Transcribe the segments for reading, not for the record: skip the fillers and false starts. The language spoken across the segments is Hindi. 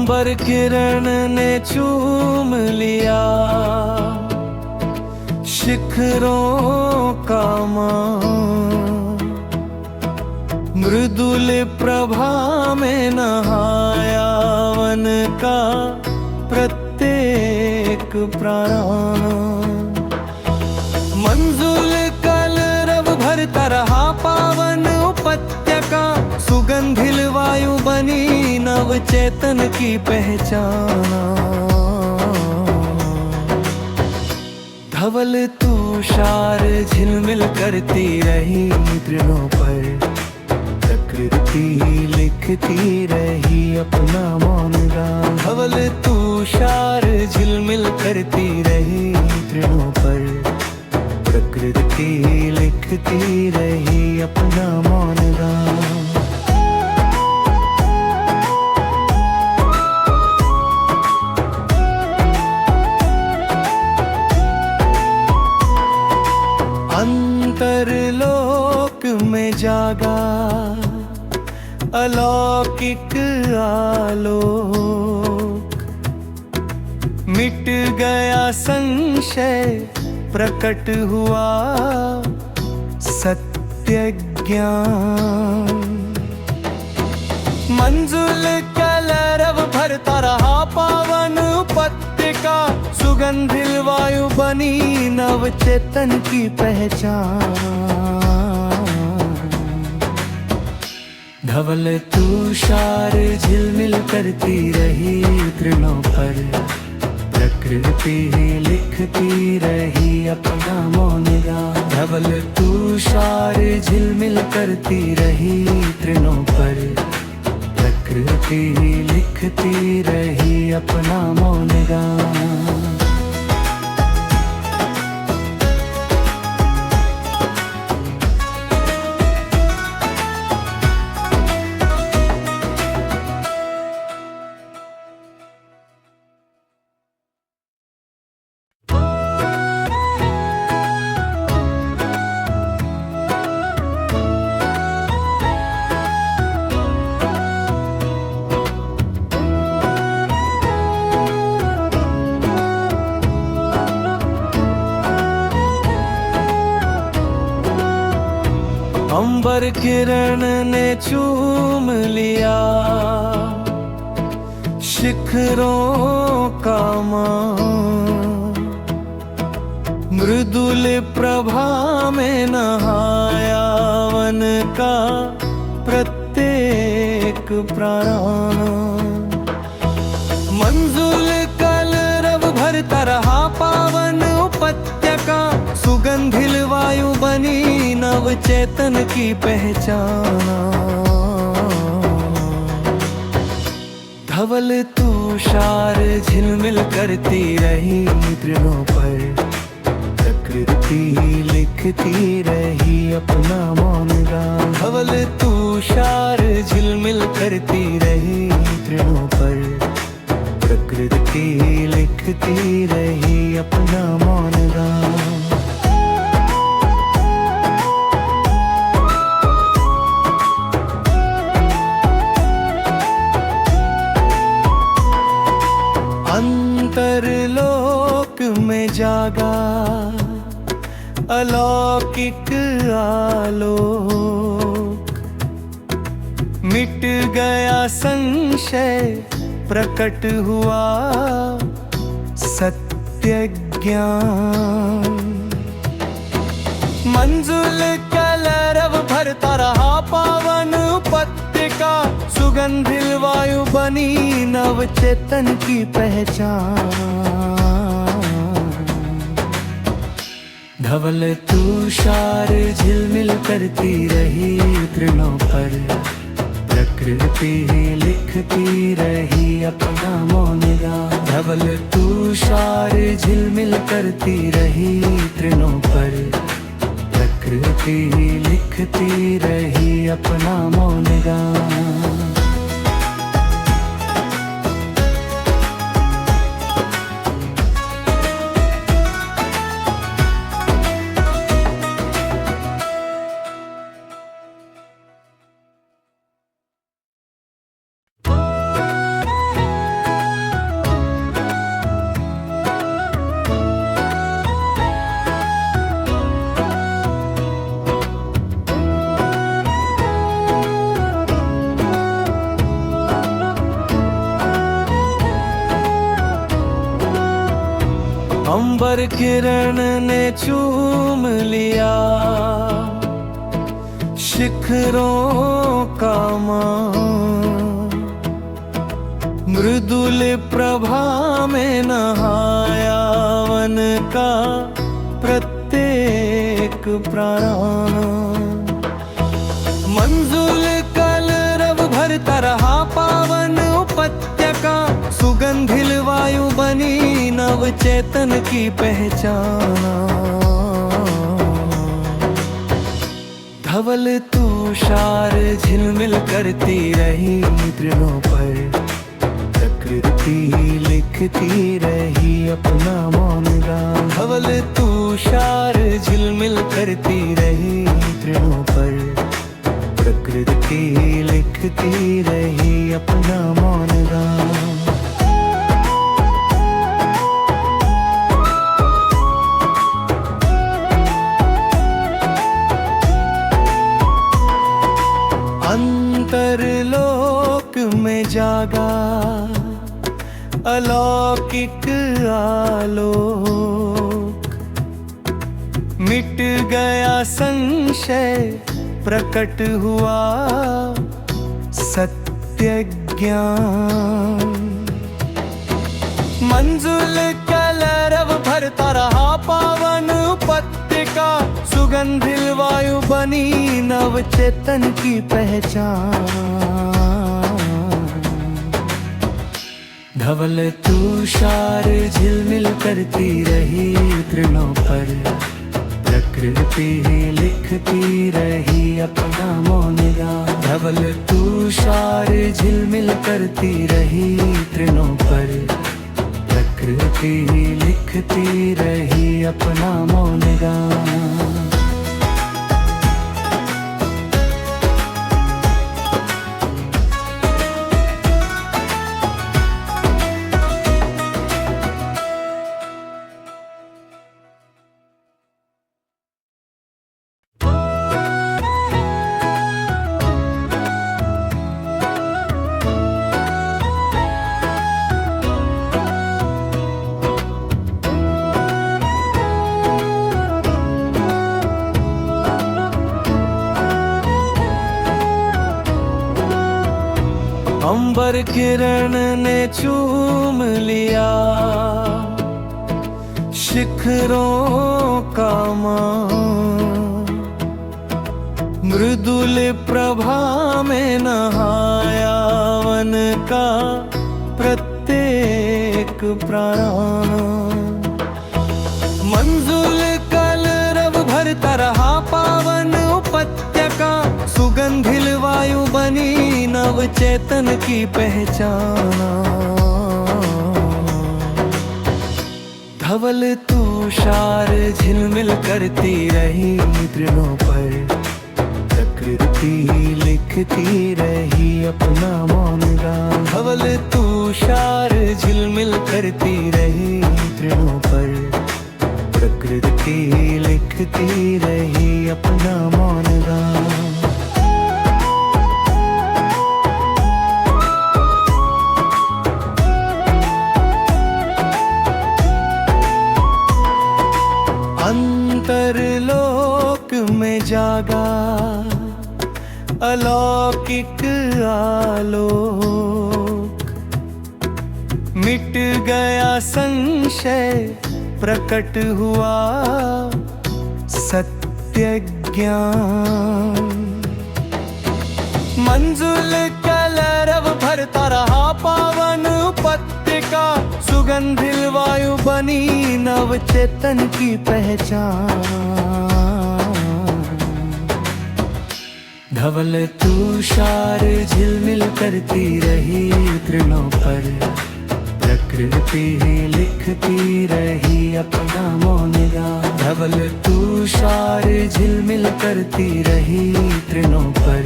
अंबर किरण ने चूम लिया शिखरों का मान, मृदुल प्रभा में नहाया वन का प्रत्येक प्राण। मंजुल कलरव भरता रहा पावन उपत्यका, सुगंधिल वायु बनी नव चेतन की पहचान। धवल तुषार झिलमिल करती रही तृणों पर, प्रकृति लिखती रही अपना मौन गान। धवल तुषार झिलमिल करती रही तृणों पर, प्रकृति लिखती रही अपना मौन गान। अंतरलोक में जागा अलौकिक आलोक, मिट गया संशय प्रकट हुआ सत्य ज्ञान। मंजुल कलरव भरता रहा पावन उपत्यका, सुगंधिल वायु बनी नव चेतन की पहचान। धवल तुषार झिलमिल करती रही तृणों पर, प्रकृति लिखती रही अपना मौन गान। धवल तुषार झिलमिल करती रही तृणों पर, प्रकृति लिखती रही अपना मौन गान। अंबर किरण ने चूम लिया शिखरों का मान, मृदुल प्रभा में नहाया वन का प्रत्येक प्राण। मंजुल कलरव भरता रहा पावन उपत्यका, सुगंधिल वायु बनी नव चेतन की पहचान। धवल तुषार झिलमिल करती रही तृणों पर, प्रकृति लिखती रही अपना मौन गान। धवल तुषार झिलमिल करती रही तृणों पर, प्रकृति लिखती रही अपना मौन गान। अंतरलोक में जागा अलौकिक आलोक, मिट गया संशय प्रकट हुआ सत्य ज्ञान। मंजुल कलरव भरता रहा पावन उपत्यका, सुगंधिल वायु बनी नव चेतन की पहचान। धवल तुषार झिलमिल करती रही तृणों पर, प्रकृति लिखती रही अपना मौन गान। धवल तुषार झिलमिल करती रही तृणों पर, प्रकृति लिखती रही अपना मौन गान। अंबर किरण ने चूम लिया शिखरों का मान, मृदुल प्रभा में नहाया वन का प्रत्येक प्राण। मंजुल कलरव भरता रहा पावन उपत्यका, सुगंधिल वायु बनी नव चेतन की पहचान। धवल तुषार झिलमिल करती रही तृणों पर, प्रकृति लिखती रही अपना मौन गान। धवल तुषार झिलमिल करती रही तृणों पर, प्रकृति लिखती रही अपना मौन गान। अंतरलोक में जागा अलौकिक आलोक, मिट गया संशय प्रकट हुआ सत्य ज्ञान। मंजुल कलरव भरता रहा पावन उपत्यका, सुगंधिल वायु बनी नव चेतन की पहचान। धवल तुषार झिलमिल करती रही तृणों पर, प्रकृति लिखती रही अपना मौन गान। धवल तुषार झिलमिल करती रही तृणों पर, प्रकृति लिखती रही अपना मौन गान। अंबर किरण ने चूम लिया शिखरों का मान, मृदुल प्रभा में नहाया वन का प्रत्येक प्राण। मंजुल कलरव भरता रहा पावन उपत्यका, सुगंधिल वायु बनी नव चेतन की पहचान। धवल तुषार झिलमिल करती रही तृणों पर, प्रकृति लिखती रही अपना मौन गान। धवल तुषार झिलमिल करती रही तृणों पर, प्रकृति लिखती रही अपना मौन गान। अंतरलोक में जागा अलौकिक आलोक, मिट गया संशय प्रकट हुआ सत्य ज्ञान। मंजुल कलरव भरता रहा पावन उपत्यका, सुगंधिल वायु बनी नव चेतन की पहचान। धवल तुषार झिलमिल करती रही तृणों पर, प्रकृति लिखती रही अपना मौन गान। धवल तुषार झिलमिल करती रही तृणों पर,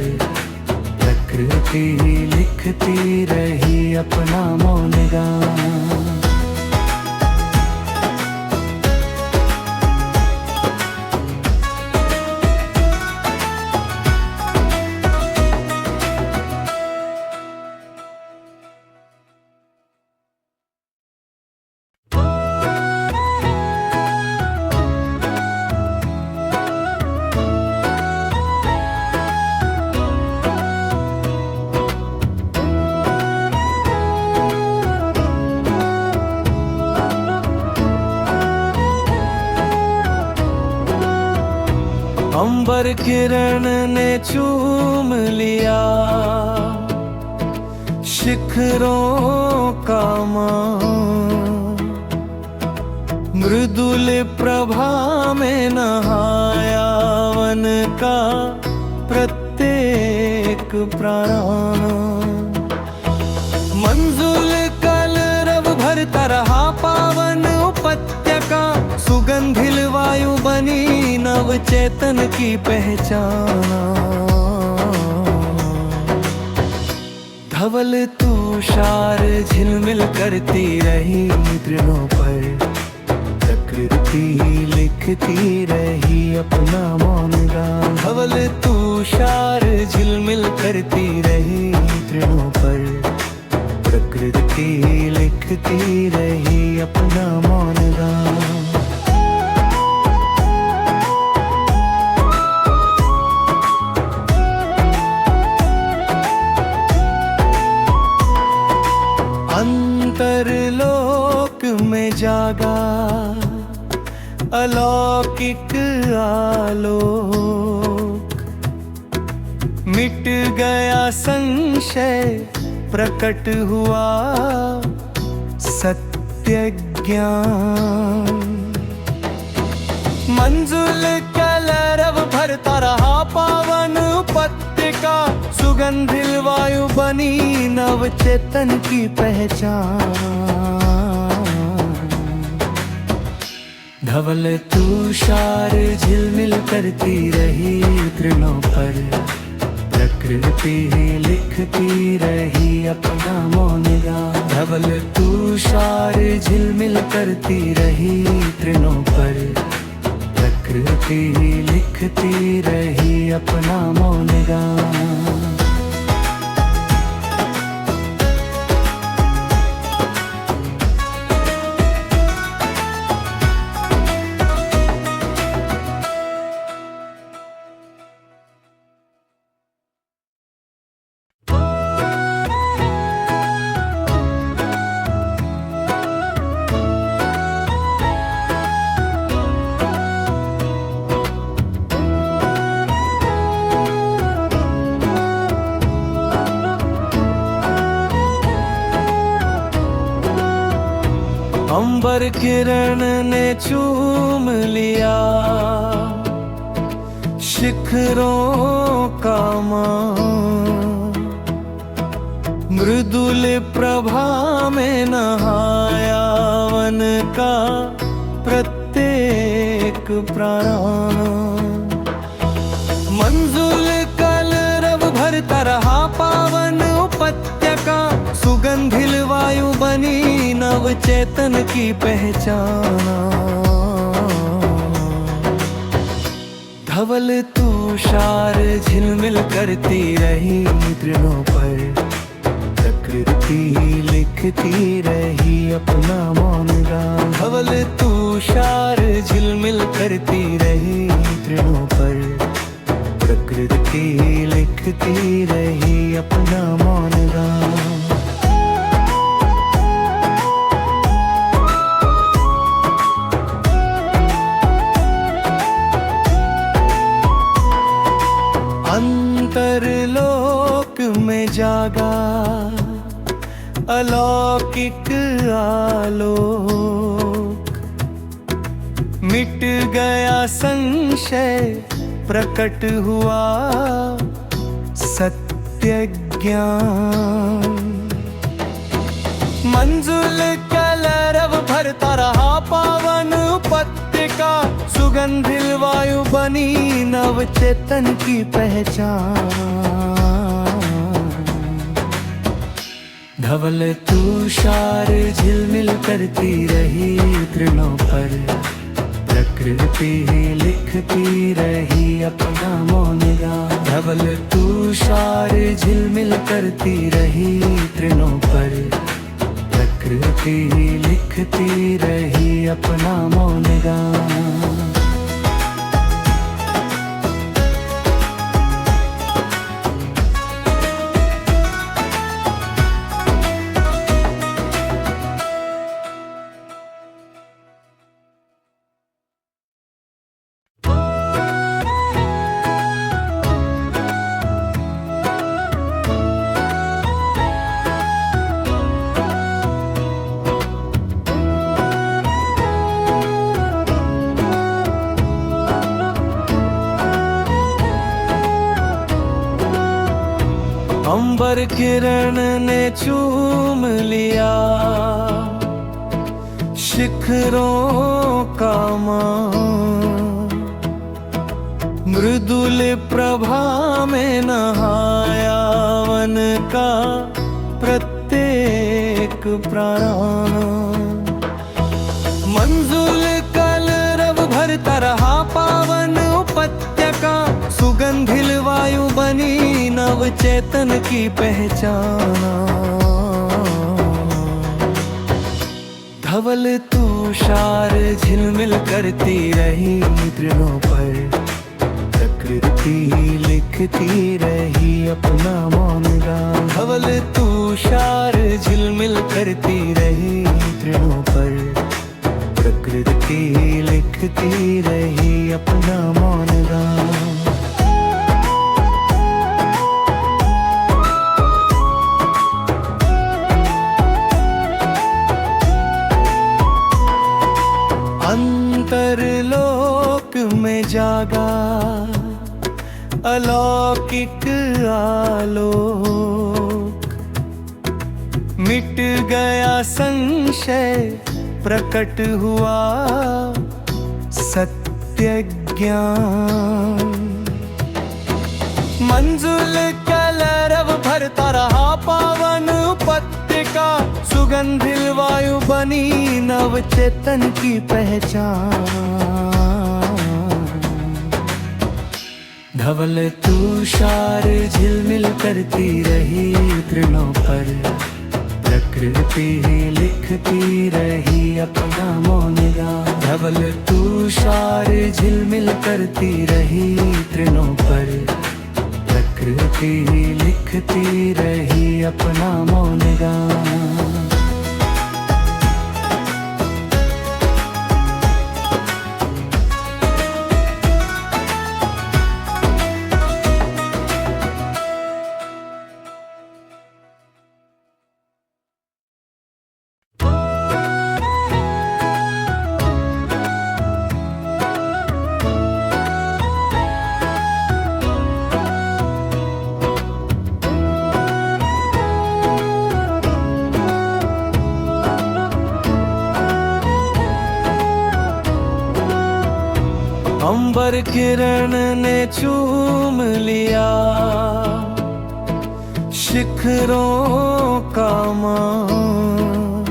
प्रकृति लिखती रही अपना मौन गान। अंबर किरण ने चूम लिया शिखरों का मान, मृदुल प्रभा में नहाया वन का प्रत्येक प्राण। मंजुल कलरव भरता रहा पावन उपत्यका, सुगंधिल वायु बनी नव चेतन की पहचान। धवल तुषार झिलमिल करती रही तृणों पर, प्रकृति लिखती रही अपना मौन गान। धवल तुषार झिलमिल करती रही तृणों पर, प्रकृति लिखती रही अपना मौन गान। अंतरलोक में जागा अलौकिक आलोक, मिट गया संशय प्रकट हुआ सत्य ज्ञान। मंजुल कलरव भरता रहा पावन उपत्यका, सुगंधिल वायु बनी नव चेतन की पहचान। धवल तुषार झिलमिल करती रही तृणों पर, प्रकृति लिखती रही अपना मौन गान। धवल तुषार झिलमिल करती रही तृणों पर, प्रकृति लिखती रही अपना मौन गान। अंबर किरण ने चूम लिया शिखरों का मान, मृदुल प्रभा में नहाया वन का प्रत्येक प्राण। मंजुल कलरव भरता रहा पावन उपत्यका, सुगंधिल वायु बनी नव चेतन की पहचान। धवल तुषार झिलमिल करती रही तृणों पर, प्रकृति लिखती रही अपना मौन गान। धवल तुषार झिलमिल करती रही तृणों पर, प्रकृति लिखती रही अपना मौन गान। अंतरलोक में जागा अलौकिक आलोक, मिट गया संशय प्रकट हुआ सत्य ज्ञान। मंजुल कलरव भरता रहा पावन उपत्यका, सुगंधिल वायु बनी नव चेतन की पहचान। धवल तुषार झिलमिल करती रही तृणों पर, प्रकृति लिखती रही अपना मौन गान। धवल तुषार झिलमिल करती रही तृणों पर, प्रकृति लिखती रही अपना मौन गान। अंबर किरण ने चूम लिया शिखरों का मान, मृदुल प्रभा में नहाया वन का प्रत्येक प्राण। मंजुल कलरव भरता रहा पावन उपत्यका, सुगंधिल वायु बनी नव चेतन की पहचाना। धवल तुषार झिलमिल करती रही तृणों पर, प्रकृति लिखती रही अपना मौन गान। धवल तुषार झिलमिल करती रही तृणों पर, प्रकृति लिखती रही अपना मौन गान। अंतरलोक में जागा अलौकिक आलोक, मिट गया संशय प्रकट हुआ सत्य ज्ञान। मंजुल कलरव भरता रहा पावन उपत्यका, सुगंधिल वायु बनी नव चेतन की पहचान। धवल तुषार झिलमिल करती रही तृणों पर, प्रकृति लिखती रही अपना मौन गान। धवल तुषार झिलमिल करती रही तृणों पर, प्रकृति लिखती रही अपना मौन गान। अंबर किरण ने चूम लिया शिखरों का मान,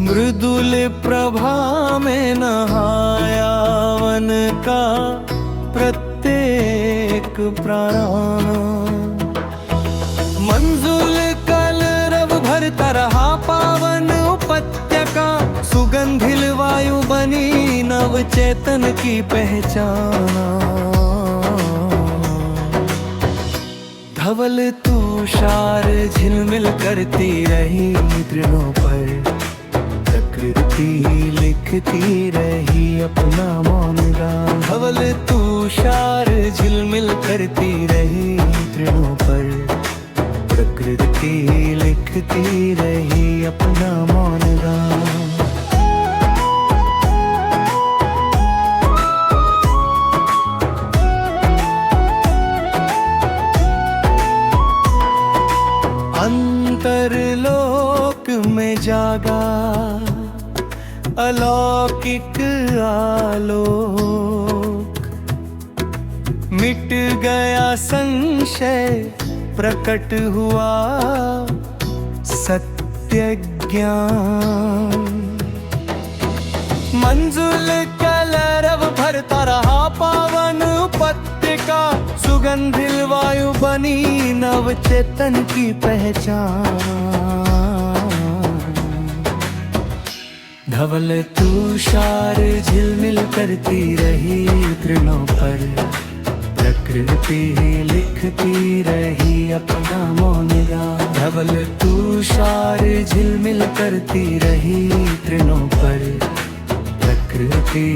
मृदुल प्रभा में नहाया वन का प्रत्येक प्राण। मंजुल कलरव भरता रहा पावन उपत्यका, सुगंधिल वायु बनी नव चेतन की पहचाना। धवल तुषार झिलमिल करती रही तृणों पर, प्रकृति लिखती रही अपना मौन गान। धवल तुषार झिलमिल करती रही तृणों पर, प्रकृति लिखती रही अपना मौन गान। अंतरलोक में जागा अलौकिक आलोक, मिट गया संशय प्रकट हुआ सत्य ज्ञान। मंजुल कलरव भरता रहा पावन उपत्यका, सुगंधिल वायु बनी नव चेतन की पहचान। धवल तुषार झिलमिल करती रही तृणों पर, प्रकृति लिखती रही अपना मौन गान। धवल तुषार झिलमिल करती रही तृणों पर, प्रकृति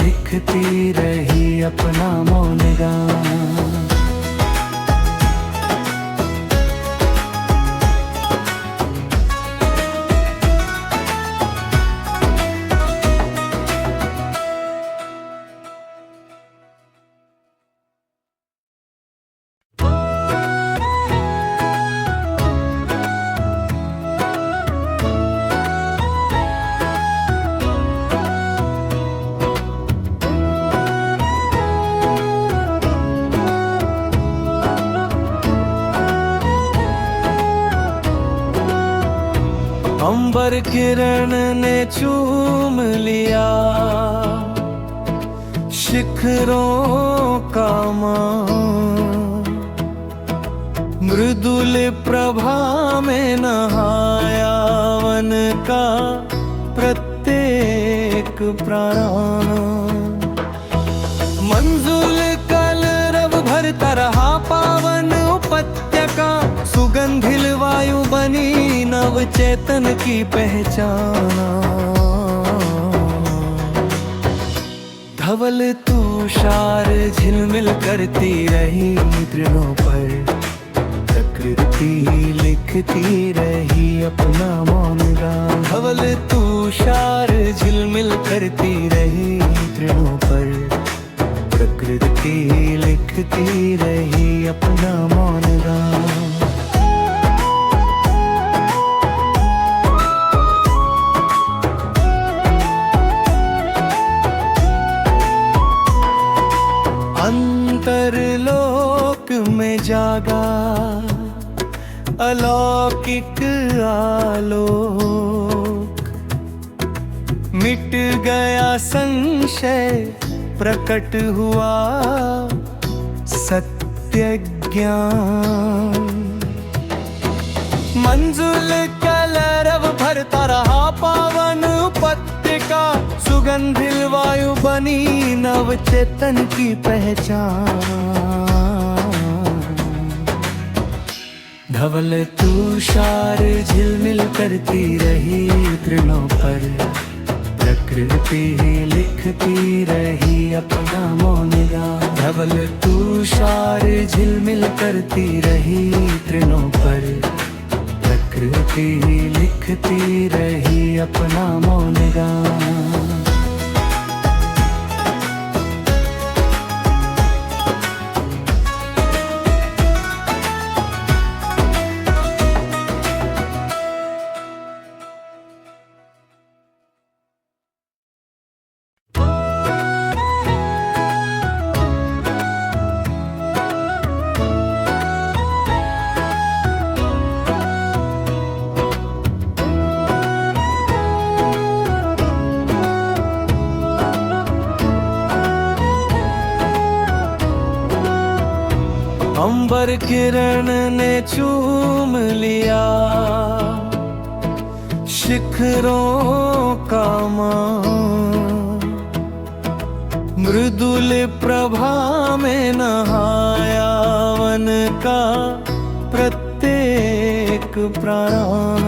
लिखती रही अपना मौन गान। अंबर किरण ने चूम लिया शिखरों का मान, मृदुल प्रभा में नहाया वन का प्रत्येक प्राण। मंजुल कलरव भरता रहा पावन उपत्यका, सुगंधिल वायु बनी नव चेतन की पहचाना। धवल तुषार झिलमिल करती रही तृणों पर, प्रकृति लिखती रही अपना मौन गान। धवल तुषार झिलमिल करती रही तृणों पर, प्रकृति लिखती रही अपना मौन गान। अंतरलोक में जागा अलौकिक आलोक, मिट गया संशय प्रकट हुआ सत्य ज्ञान। मंजुल कलरव भरता रहा पावन उपत्यका, सुगंधिल वायु बनी नव चेतन की पहचान। धवल तुषार झिलमिल करती रही तृणों पर, प्रकृति लिखती रही अपना मौन गान। धवल तुषार झिलमिल करती रही तृणों पर, प्रकृति लिखती रही अपना मौन गान। अंबर किरण ने चूम लिया शिखरों का मान, मृदुल प्रभा में नहाया वन का प्रत्येक प्राण।